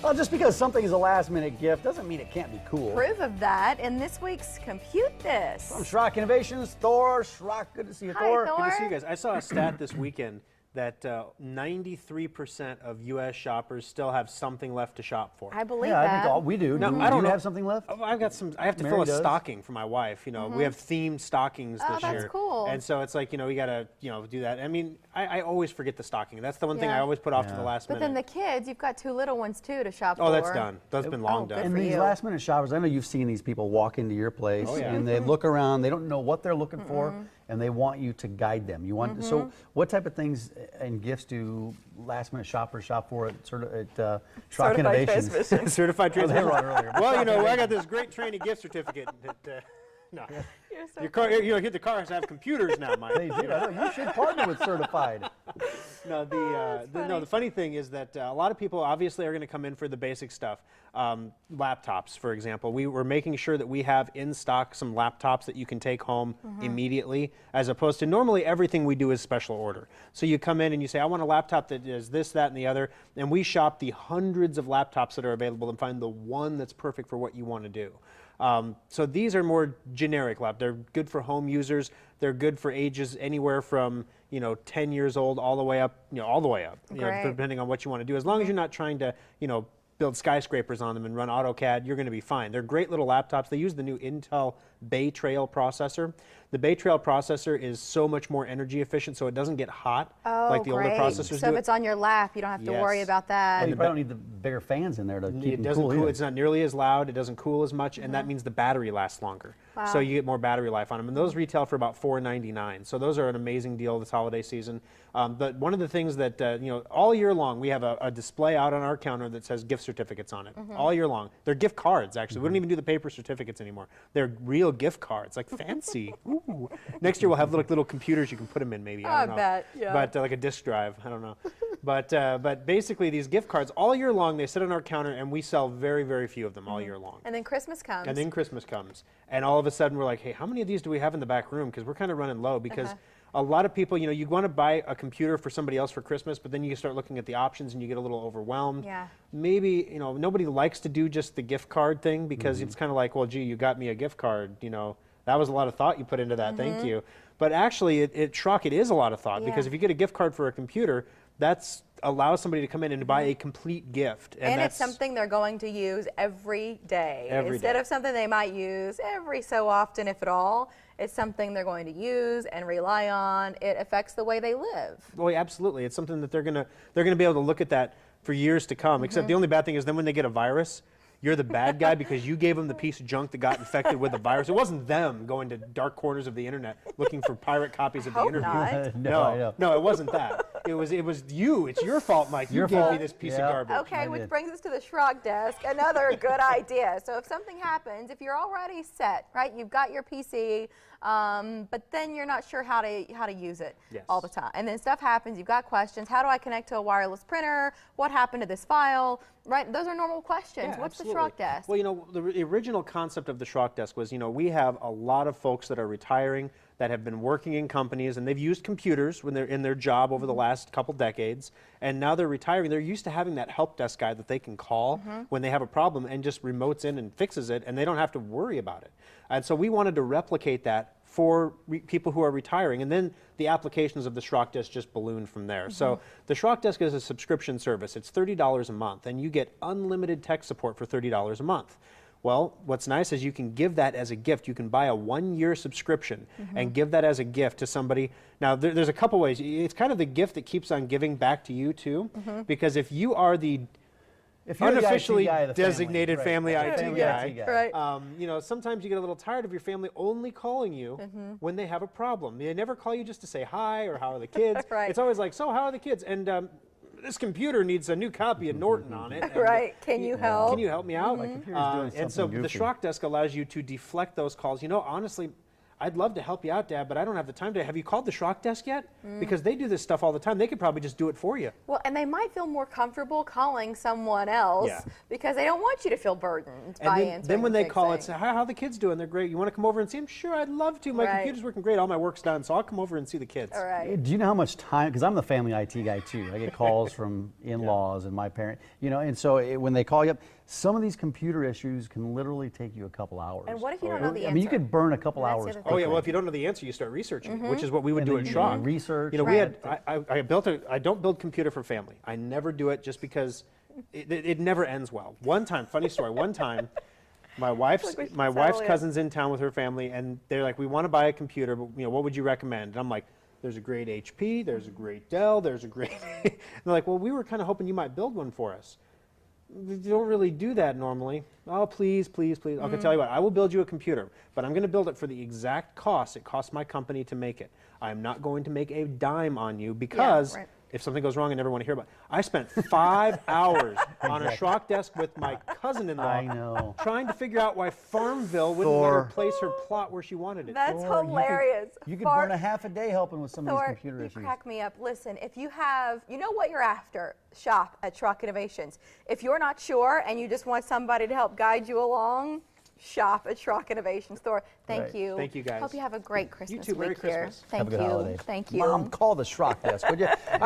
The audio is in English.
Well, just because something is a last-minute gift doesn't mean it can't be cool. Proof of that in this week's Compute This. From Schrock Innovations, Thor. Schrock, good to see you, Hi, Thor. Thor. Good to see you guys. I saw a stat this weekend that 93% of U.S. shoppers still have something left to shop for. I believe Yeah, that. I think all we do. No, do I don't you know. have something left? Oh, I've got some. I have to Mary fill a does. stocking for my wife. You know, we have themed stockings this year. that's cool. And so it's like, you know, we gotta, you know, do that. I mean, I always forget the stocking. That's the one thing I Yeah. always put off to the last But minute. then the kids, you've got 2 little ones too to shop for. Oh, that's done. That's been long good done. And for these you. last-minute shoppers, I know you've seen these people walk into your place, Oh, yeah. and they look around. They don't know what they're looking for, and they want you to guide them. You want so. What type of things and gifts do last-minute shoppers shop for at Schrock Certified Innovations? transmission. Certified Oh, they transmission. were on earlier. Well, you know, I got this great training gift certificate. That, no, You're so your car, you know, the cars have computers now, Mike. They do. I know. You should partner with Certified. No, the funny thing is that a lot of people obviously are going to come in for the basic stuff. Laptops, for example. We're making sure that we have in stock some laptops that you can take home immediately, as opposed to normally everything we do is special order. So you come in and you say, I want a laptop that is this, that, and the other, and we shop the hundreds of laptops that are available and find the one that's perfect for what you want to do. So these are more generic laptops. They're good for home users. They're good for ages anywhere from 10 years old all the way up, all the way up, depending on what you want to do. As long as you're not trying to, build skyscrapers on them and run AutoCAD, you're going to be fine. They're great little laptops. They use the new Intel Bay Trail processor. The Bay Trail processor is so much more energy efficient, so it doesn't get hot like the older processors So do. if it's on your lap, you don't have to worry about that. Well, you probably don't need the bigger fans in there to keep It them doesn't cool. cool. either. It's not nearly as loud. It doesn't cool as much, and that means the battery lasts longer. Wow. So you get more battery life on them, and those retail for about $4.99. So those are an amazing deal this holiday season. But one of the things that all year long we have a display out on our counter that says gift certificates on it all year long. They're gift cards actually. We don't even do the paper certificates anymore. They're real gift cards, like fancy. Ooh. Next year we'll have little computers you can put them in, maybe. I don't know. bet, yeah. But like a disk drive. I don't know. But basically these gift cards all year long they sit on our counter and we sell very, very few of them all year long. And then Christmas comes. And then Christmas comes. And all of a sudden we're like, hey, how many of these do we have in the back room? Because we're kind of running low because a lot of people, you want to buy a computer for somebody else for Christmas, but then you start looking at the options and you get a little overwhelmed. Yeah. Maybe, nobody likes to do just the gift card thing because it's kind of like, well, gee, you got me a gift card, that was a lot of thought you put into that, thank you. But actually, at Schrock, it is a lot of thought because if you get a gift card for a computer, that's allows somebody to come in and buy a complete gift. And it's something they're going to use every day. Instead of something they might use every so often, if at all, it's something they're going to use and rely on. It affects the way they live. Well, yeah, absolutely. It's something that they're gonna be able to look at that for years to come. Except the only bad thing is then when they get a virus, you're the bad guy because you gave them the piece of junk that got infected with the virus. It wasn't them going to dark corners of the internet looking for pirate copies of the interview. Not. No, it wasn't that. It was you. It's your fault, Mike. You gave me this piece of garbage. Okay, which brings us to the Schrock desk. Another good idea. So if something happens, if you're already set, right, you've got your PC, but then you're not sure how to use it all the time. And then stuff happens, you've got questions. How do I connect to a wireless printer? What happened to this file? Right? Those are normal questions. Yeah, What's absolutely. the Schrock desk? Well, the original concept of the Schrock desk was, we have a lot of folks that are retiring that have been working in companies and they've used computers when they're in their job over the last couple decades, and now they're retiring. They're used to having that help desk guy that they can call when they have a problem and just remotes in and fixes it, and they don't have to worry about it. And so we wanted to replicate that for people who are retiring, and then the applications of the Schrock desk just ballooned from there. So the Schrock desk is a subscription service. It's $30 a month, and you get unlimited tech support for $30 a month. Well, what's nice is you can give that as a gift. You can buy a 1-year subscription and give that as a gift to somebody. Now, there's a couple ways. It's kind of the gift that keeps on giving back to you, too, because if you are the unofficially designated family IT guy. Right. Sometimes you get a little tired of your family only calling you when they have a problem. They never call you just to say hi or how are the kids. Right. It's always like, so how are the kids? And this computer needs a new copy of Norton on it. And, Right. Can you help? Can you help me out? My computer's doing And so something the goofy. Schrock desk allows you to deflect those calls. Honestly, I'd love to help you out, Dad, but I don't have the time to. Have you called the Schrock desk yet? Because they do this stuff all the time. They could probably just do it for you. Well, and they might feel more comfortable calling someone else because they don't want you to feel burdened by answering. Then when they call, it's how are the kids doing? They're great. You want to come over and see them? Sure, I'd love to. My computer's working great. All my work's done, so I'll come over and see the kids. All right. Do you know how much time? Because I'm the family IT guy too. I get calls from in-laws and my parent. You know, and so when they call you up, some of these computer issues can literally take you a couple hours. And what if you don't know the answer? I mean, you could burn a couple hours. Oh yeah, well if you don't know the answer, you start researching, which is what we would do at Schrock. Research. You know, we had I don't build computer for family. I never do it just because it never ends well. One time, funny story. One time, my wife's cousin's in town with her family, and they're like, we want to buy a computer, but what would you recommend? And I'm like, there's a great HP, there's a great Dell, there's a great. And they're like, well, we were kind of hoping you might build one for us. You don't really do that normally. Oh, please, please, please. Okay, tell you what, I will build you a computer, but I'm going to build it for the exact cost it costs my company to make it. I'm not going to make a dime on you because if something goes wrong, I never want to hear about it. I spent 5 hours on a Schrock desk with my cousin-in-law trying to figure out why Farmville wouldn't let her place her plot where she wanted it. That's hilarious. You could burn a half a day helping with some of these computer issues. Crack me up. Listen, if you have, you know what you're after, shop at Schrock Innovations. If you're not sure and you just want somebody to help guide you along, shop at Schrock Innovations Thor. Thank you. Thank you, guys. Hope you have a great Christmas You too. Merry week here. Christmas. Thank Have a good holiday. Thank you. Mom, call the Schrock desk, would you? All right.